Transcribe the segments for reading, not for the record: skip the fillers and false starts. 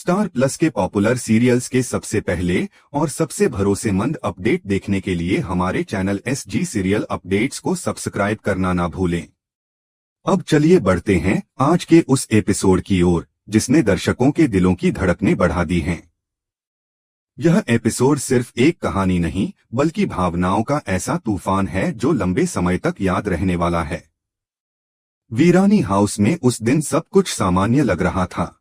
Star plus के popular serials के सबसे पहले और सबसे भरोसेमंद अपडेट देखने के लिए हमारे चैनल SG सीरियल अपडेट्स को सब्सक्राइब करना ना भूलें। अब चलिए बढ़ते हैं आज के उस एपिसोड की ओर जिसने दर्शकों के दिलों की धड़कनें बढ़ा दी हैं। यह एपिसोड सिर्फ एक कहानी नहीं बल्कि भावनाओं का ऐसा तूफान है जो लंबे समय तक याद रहने वाला है। वीरानी हाउस में उस दिन सब कुछ सामान्य लग रहा था।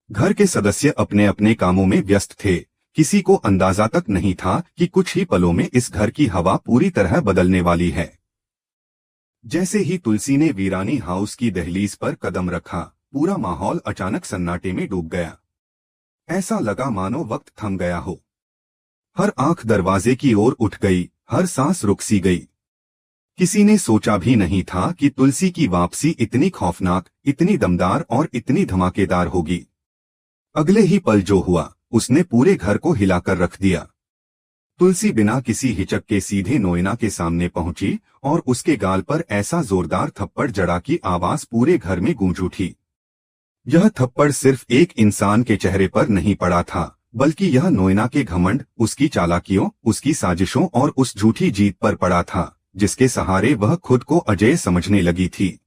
घर के सदस्य अपने अपने कामों में व्यस्त थे। किसी को अंदाजा तक नहीं था कि कुछ ही पलों में इस घर की हवा पूरी तरह बदलने वाली है। जैसे ही तुलसी ने वीरानी हाउस की दहलीज पर कदम रखा, पूरा माहौल अचानक सन्नाटे में डूब गया। ऐसा लगा मानो वक्त थम गया हो। हर आंख दरवाजे की ओर उठ गई, हर सांस रुक सी गई। किसी ने सोचा भी नहीं था कि तुलसी की वापसी इतनी खौफनाक, इतनी दमदार और इतनी धमाकेदार होगी। अगले ही पल जो हुआ उसने पूरे घर को हिलाकर रख दिया। तुलसी बिना किसी हिचक के सीधे नोएना के सामने पहुंची और उसके गाल पर ऐसा जोरदार थप्पड़ जड़ा कि आवाज पूरे घर में गूंज उठी। यह थप्पड़ सिर्फ एक इंसान के चेहरे पर नहीं पड़ा था, बल्कि यह नोएना के घमंड, उसकी चालाकियों, उसकी साजिशों और उस झूठी जीत पर पड़ा था जिसके सहारे वह खुद को अजेय समझने लगी थी।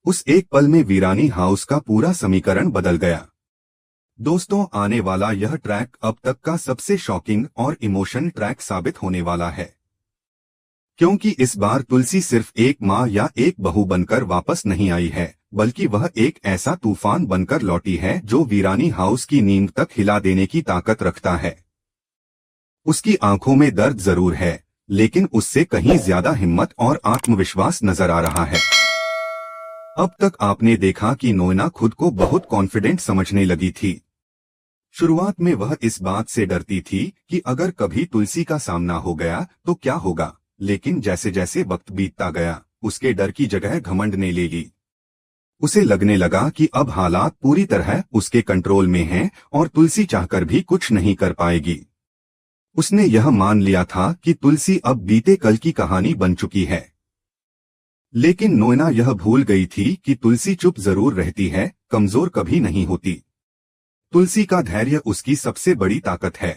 उस एक पल में वीरानी हाउस का पूरा समीकरण बदल गया। दोस्तों, आने वाला यह ट्रैक अब तक का सबसे शॉकिंग और इमोशनल ट्रैक साबित होने वाला है, क्योंकि इस बार तुलसी सिर्फ एक माँ या एक बहू बनकर वापस नहीं आई है, बल्कि वह एक ऐसा तूफान बनकर लौटी है जो वीरानी हाउस की नींद तक हिला देने की ताकत रखता है। उसकी आंखों में दर्द जरूर है, लेकिन उससे कहीं ज्यादा हिम्मत और आत्मविश्वास नजर आ रहा है। अब तक आपने देखा कि नोएना खुद को बहुत कॉन्फिडेंट समझने लगी थी। शुरुआत में वह इस बात से डरती थी कि अगर कभी तुलसी का सामना हो गया तो क्या होगा, लेकिन जैसे जैसे वक्त बीतता गया उसके डर की जगह घमंड ने ले ली। उसे लगने लगा कि अब हालात पूरी तरह उसके कंट्रोल में हैं और तुलसी चाहकर भी कुछ नहीं कर पाएगी। उसने यह मान लिया था कि तुलसी अब बीते कल की कहानी बन चुकी है। लेकिन नोएना यह भूल गई थी कि तुलसी चुप जरूर रहती है, कमजोर कभी नहीं होती। तुलसी का धैर्य उसकी सबसे बड़ी ताकत है।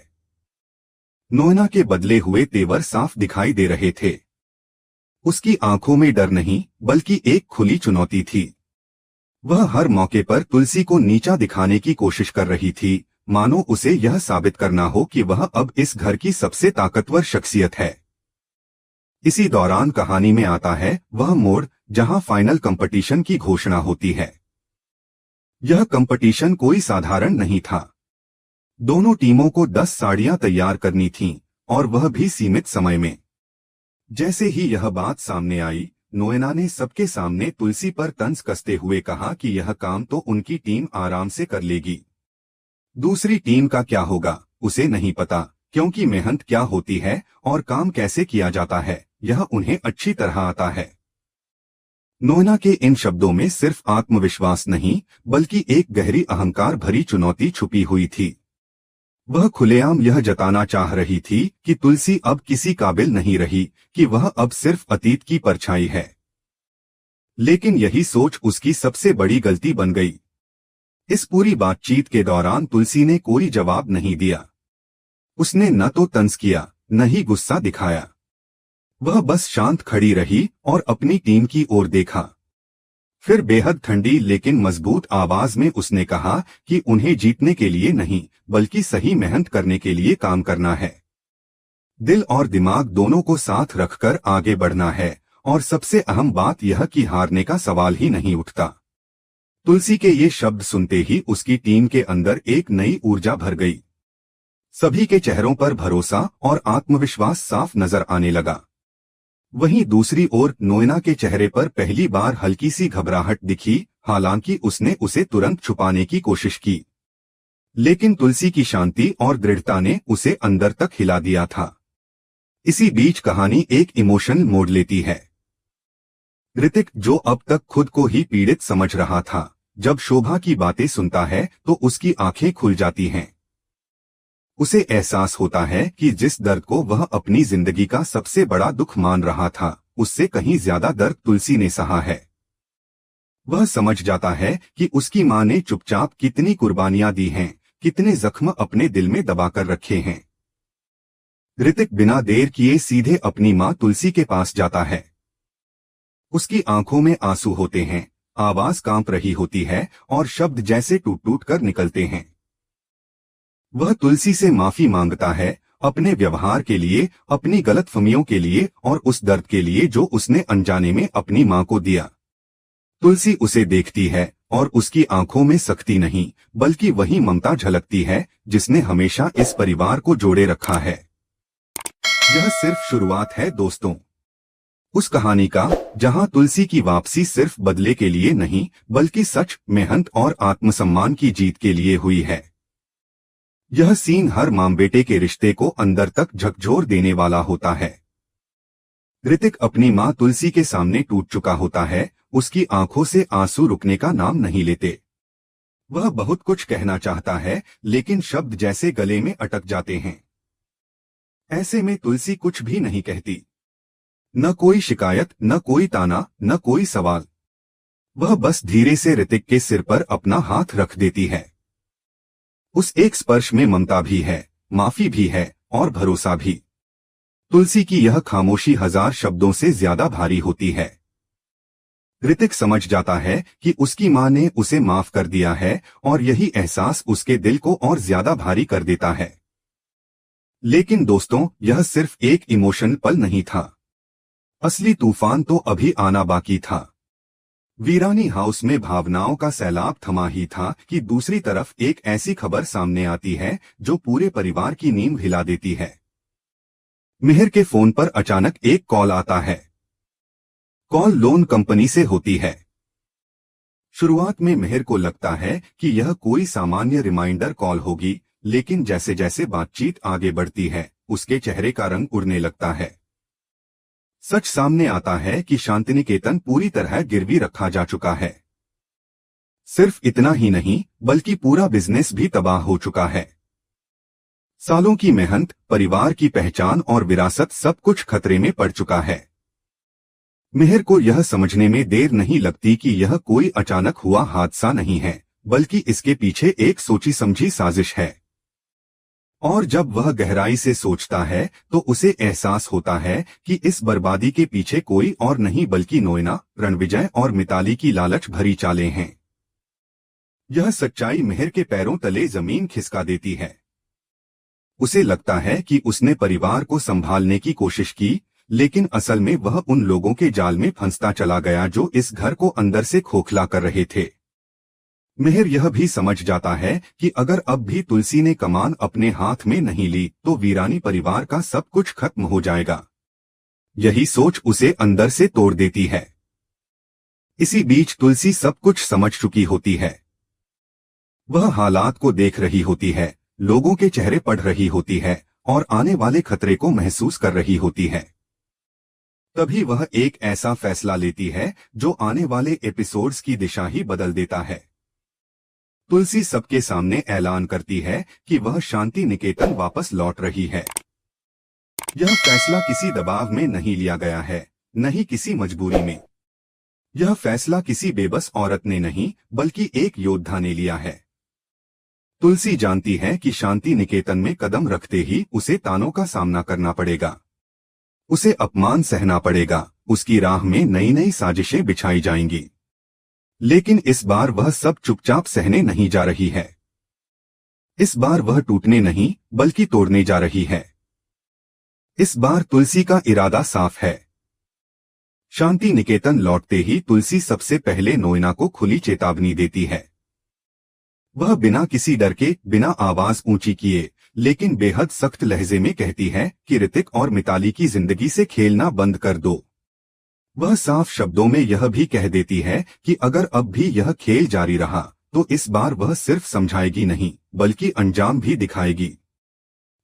नोएना के बदले हुए तेवर साफ दिखाई दे रहे थे। उसकी आंखों में डर नहीं बल्कि एक खुली चुनौती थी। वह हर मौके पर तुलसी को नीचा दिखाने की कोशिश कर रही थी, मानो उसे यह साबित करना हो कि वह अब इस घर की सबसे ताकतवर शख्सियत है। इसी दौरान कहानी में आता है वह मोड़ जहां फाइनल कंपटीशन की घोषणा होती है। यह कंपटीशन कोई साधारण नहीं था। दोनों टीमों को 10 साड़ियां तैयार करनी थीं, और वह भी सीमित समय में। जैसे ही यह बात सामने आई, नोएना ने सबके सामने तुलसी पर तंज कसते हुए कहा कि यह काम तो उनकी टीम आराम से कर लेगी। दूसरी टीम का क्या होगा उसे नहीं पता, क्योंकि मेहनत क्या होती है और काम कैसे किया जाता है यह उन्हें अच्छी तरह आता है। नोएना के इन शब्दों में सिर्फ आत्मविश्वास नहीं बल्कि एक गहरी अहंकार भरी चुनौती छुपी हुई थी। वह खुलेआम यह जताना चाह रही थी कि तुलसी अब किसी काबिल नहीं रही, कि वह अब सिर्फ अतीत की परछाई है। लेकिन यही सोच उसकी सबसे बड़ी गलती बन गई। इस पूरी बातचीत के दौरान तुलसी ने कोई जवाब नहीं दिया। उसने न तो तंज किया न ही गुस्सा दिखाया। वह बस शांत खड़ी रही और अपनी टीम की ओर देखा। फिर बेहद ठंडी लेकिन मजबूत आवाज में उसने कहा कि उन्हें जीतने के लिए नहीं बल्कि सही मेहनत करने के लिए काम करना है। दिल और दिमाग दोनों को साथ रखकर आगे बढ़ना है, और सबसे अहम बात यह कि हारने का सवाल ही नहीं उठता। तुलसी के ये शब्द सुनते ही उसकी टीम के अंदर एक नई ऊर्जा भर गई। सभी के चेहरों पर भरोसा और आत्मविश्वास साफ नजर आने लगा। वहीं दूसरी ओर नोएना के चेहरे पर पहली बार हल्की सी घबराहट दिखी, हालांकि उसने उसे तुरंत छुपाने की कोशिश की। लेकिन तुलसी की शांति और दृढ़ता ने उसे अंदर तक हिला दिया था। इसी बीच कहानी एक इमोशनल मोड़ लेती है। ऋतिक, जो अब तक खुद को ही पीड़ित समझ रहा था, जब शोभा की बातें सुनता है तो उसकी आंखें खुल जाती हैं। उसे एहसास होता है कि जिस दर्द को वह अपनी जिंदगी का सबसे बड़ा दुख मान रहा था, उससे कहीं ज्यादा दर्द तुलसी ने सहा है। वह समझ जाता है कि उसकी मां ने चुपचाप कितनी कुर्बानियां दी हैं, कितने जख्म अपने दिल में दबाकर रखे हैं। ऋतिक बिना देर किए सीधे अपनी मां तुलसी के पास जाता है। उसकी आंखों में आंसू होते हैं, आवाज कांप रही होती है और शब्द जैसे टूट टूट कर निकलते हैं। वह तुलसी से माफी मांगता है, अपने व्यवहार के लिए, अपनी गलतफहमियों के लिए और उस दर्द के लिए जो उसने अनजाने में अपनी मां को दिया। तुलसी उसे देखती है और उसकी आंखों में सख्ती नहीं, बल्कि वही ममता झलकती है जिसने हमेशा इस परिवार को जोड़े रखा है। यह सिर्फ शुरुआत है दोस्तों, उस कहानी का जहां तुलसी की वापसी सिर्फ बदले के लिए नहीं, बल्कि सच, मेहनत और आत्मसम्मान की जीत के लिए हुई है। यह सीन हर मां बेटे के रिश्ते को अंदर तक झकझोर देने वाला होता है। ऋतिक अपनी मां तुलसी के सामने टूट चुका होता है, उसकी आंखों से आंसू रुकने का नाम नहीं लेते। वह बहुत कुछ कहना चाहता है, लेकिन शब्द जैसे गले में अटक जाते हैं। ऐसे में तुलसी कुछ भी नहीं कहती, न कोई शिकायत, न कोई ताना, न कोई सवाल। वह बस धीरे से ऋतिक के सिर पर अपना हाथ रख देती है। उस एक स्पर्श में ममता भी है, माफी भी है और भरोसा भी। तुलसी की यह खामोशी 1000 शब्दों से ज्यादा भारी होती है। ऋतिक समझ जाता है कि उसकी मां ने उसे माफ कर दिया है और यही एहसास उसके दिल को और ज्यादा भारी कर देता है। लेकिन दोस्तों, यह सिर्फ एक इमोशनल पल नहीं था। असली तूफान तो अभी आना बाकी था। वीरानी हाउस में भावनाओं का सैलाब थमा ही था कि दूसरी तरफ एक ऐसी खबर सामने आती है जो पूरे परिवार की नींद हिला देती है। मिहिर के फोन पर अचानक एक कॉल आता है। कॉल लोन कंपनी से होती है। शुरुआत में मिहिर को लगता है कि यह कोई सामान्य रिमाइंडर कॉल होगी, लेकिन जैसे जैसे बातचीत आगे बढ़ती है, उसके चेहरे का रंग उड़ने लगता है। सच सामने आता है कि शांतिनिकेतन पूरी तरह गिरवी रखा जा चुका है। सिर्फ इतना ही नहीं, बल्कि पूरा बिजनेस भी तबाह हो चुका है। सालों की मेहनत, परिवार की पहचान और विरासत सब कुछ खतरे में पड़ चुका है। मिहिर को यह समझने में देर नहीं लगती कि यह कोई अचानक हुआ हादसा नहीं है, बल्कि इसके पीछे एक सोची समझी साजिश है। और जब वह गहराई से सोचता है तो उसे एहसास होता है कि इस बर्बादी के पीछे कोई और नहीं बल्कि नोएना, रणविजय और मिताली की लालच भरी चालें हैं। यह सच्चाई मिहिर के पैरों तले जमीन खिसका देती है। उसे लगता है कि उसने परिवार को संभालने की कोशिश की, लेकिन असल में वह उन लोगों के जाल में फंसता चला गया जो इस घर को अंदर से खोखला कर रहे थे। मिहिर यह भी समझ जाता है कि अगर अब भी तुलसी ने कमान अपने हाथ में नहीं ली तो वीरानी परिवार का सब कुछ खत्म हो जाएगा। यही सोच उसे अंदर से तोड़ देती है। इसी बीच तुलसी सब कुछ समझ चुकी होती है। वह हालात को देख रही होती है, लोगों के चेहरे पढ़ रही होती है और आने वाले खतरे को महसूस कर रही होती है। तभी वह एक ऐसा फैसला लेती है जो आने वाले एपिसोड्स की दिशा ही बदल देता है। तुलसी सबके सामने ऐलान करती है कि वह शांति निकेतन वापस लौट रही है। यह फैसला किसी दबाव में नहीं लिया गया है, नहीं किसी मजबूरी में। यह फैसला किसी बेबस औरत ने नहीं, बल्कि एक योद्धा ने लिया है। तुलसी जानती है कि शांति निकेतन में कदम रखते ही उसे तानों का सामना करना पड़ेगा, उसे अपमान सहना पड़ेगा, उसकी राह में नई नई साजिशें बिछाई जाएंगी। लेकिन इस बार वह सब चुपचाप सहने नहीं जा रही है। इस बार वह टूटने नहीं, बल्कि तोड़ने जा रही है। इस बार तुलसी का इरादा साफ है। शांति निकेतन लौटते ही तुलसी सबसे पहले नोएना को खुली चेतावनी देती है। वह बिना किसी डर के, बिना आवाज ऊंची किए, लेकिन बेहद सख्त लहजे में कहती है कि ऋतिक और मिताली की जिंदगी से खेलना बंद कर दो। वह साफ शब्दों में यह भी कह देती है कि अगर अब भी यह खेल जारी रहा तो इस बार वह सिर्फ समझाएगी नहीं, बल्कि अंजाम भी दिखाएगी।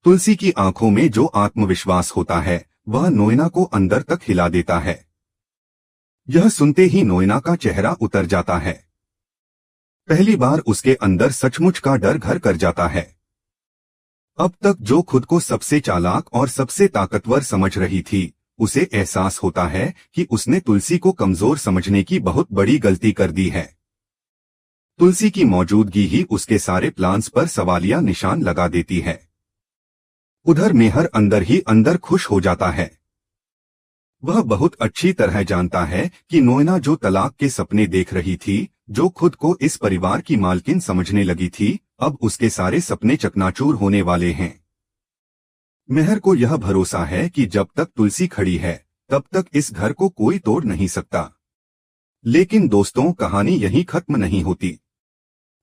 तुलसी की आंखों में जो आत्मविश्वास होता है वह नोएना को अंदर तक हिला देता है। यह सुनते ही नोएना का चेहरा उतर जाता है। पहली बार उसके अंदर सचमुच का डर घर कर जाता है। अब तक जो खुद को सबसे चालाक और सबसे ताकतवर समझ रही थी, उसे एहसास होता है कि उसने तुलसी को कमजोर समझने की बहुत बड़ी गलती कर दी है। तुलसी की मौजूदगी ही उसके सारे प्लान्स पर सवालिया निशान लगा देती है। उधर मेहर अंदर ही अंदर खुश हो जाता है। वह बहुत अच्छी तरह जानता है कि नोएना जो तलाक के सपने देख रही थी, जो खुद को इस परिवार की मालकिन समझने लगी थी, अब उसके सारे सपने चकनाचूर होने वाले हैं। मेहर को यह भरोसा है कि जब तक तुलसी खड़ी है, तब तक इस घर को कोई तोड़ नहीं सकता। लेकिन दोस्तों, कहानी यहीं खत्म नहीं होती।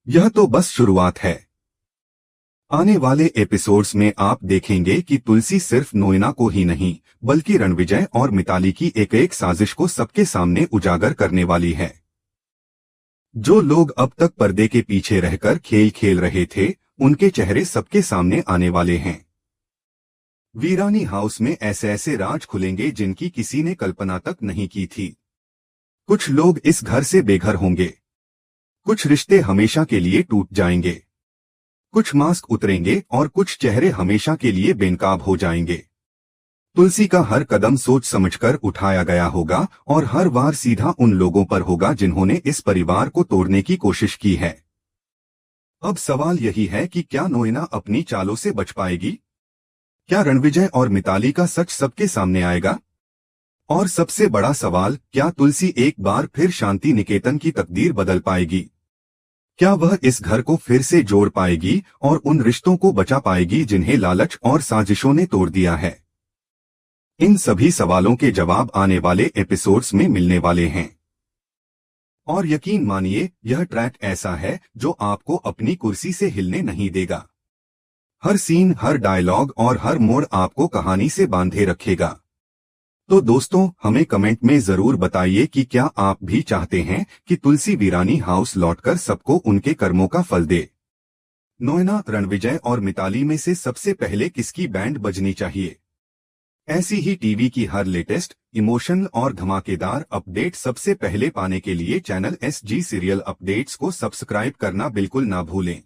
यह तो बस शुरुआत है। आने वाले एपिसोड्स में आप देखेंगे कि तुलसी सिर्फ नोएना को ही नहीं, बल्कि रणविजय और मिताली की एक एक साजिश को सबके सामने उजागर करने वाली है। जो लोग अब तक पर्दे के पीछे रहकर खेल खेल रहे थे, उनके चेहरे सबके सामने आने वाले हैं। वीरानी हाउस में ऐसे ऐसे राज खुलेंगे जिनकी किसी ने कल्पना तक नहीं की थी। कुछ लोग इस घर से बेघर होंगे, कुछ रिश्ते हमेशा के लिए टूट जाएंगे, कुछ मास्क उतरेंगे और कुछ चेहरे हमेशा के लिए बेनकाब हो जाएंगे। तुलसी का हर कदम सोच समझकर उठाया गया होगा और हर वार सीधा उन लोगों पर होगा जिन्होंने इस परिवार को तोड़ने की कोशिश की है। अब सवाल यही है कि क्या नोएना अपनी चालों से बच पाएगी? क्या रणविजय और मिताली का सच सबके सामने आएगा? और सबसे बड़ा सवाल, क्या तुलसी एक बार फिर शांति निकेतन की तकदीर बदल पाएगी? क्या वह इस घर को फिर से जोड़ पाएगी और उन रिश्तों को बचा पाएगी जिन्हें लालच और साजिशों ने तोड़ दिया है? इन सभी सवालों के जवाब आने वाले एपिसोड्स में मिलने वाले हैं। और यकीन मानिए, यह ट्रैक ऐसा है जो आपको अपनी कुर्सी से हिलने नहीं देगा। हर सीन, हर डायलॉग और हर मोड़ आपको कहानी से बांधे रखेगा। तो दोस्तों, हमें कमेंट में जरूर बताइए कि क्या आप भी चाहते हैं कि तुलसी वीरानी हाउस लौटकर सबको उनके कर्मों का फल दे? नोएना, रणविजय और मिताली में से सबसे पहले किसकी बैंड बजनी चाहिए? ऐसी ही टीवी की हर लेटेस्ट, इमोशनल और धमाकेदार अपडेट सबसे पहले पाने के लिए चैनल SG सीरियल अपडेट्स को सब्सक्राइब करना बिल्कुल ना भूलें।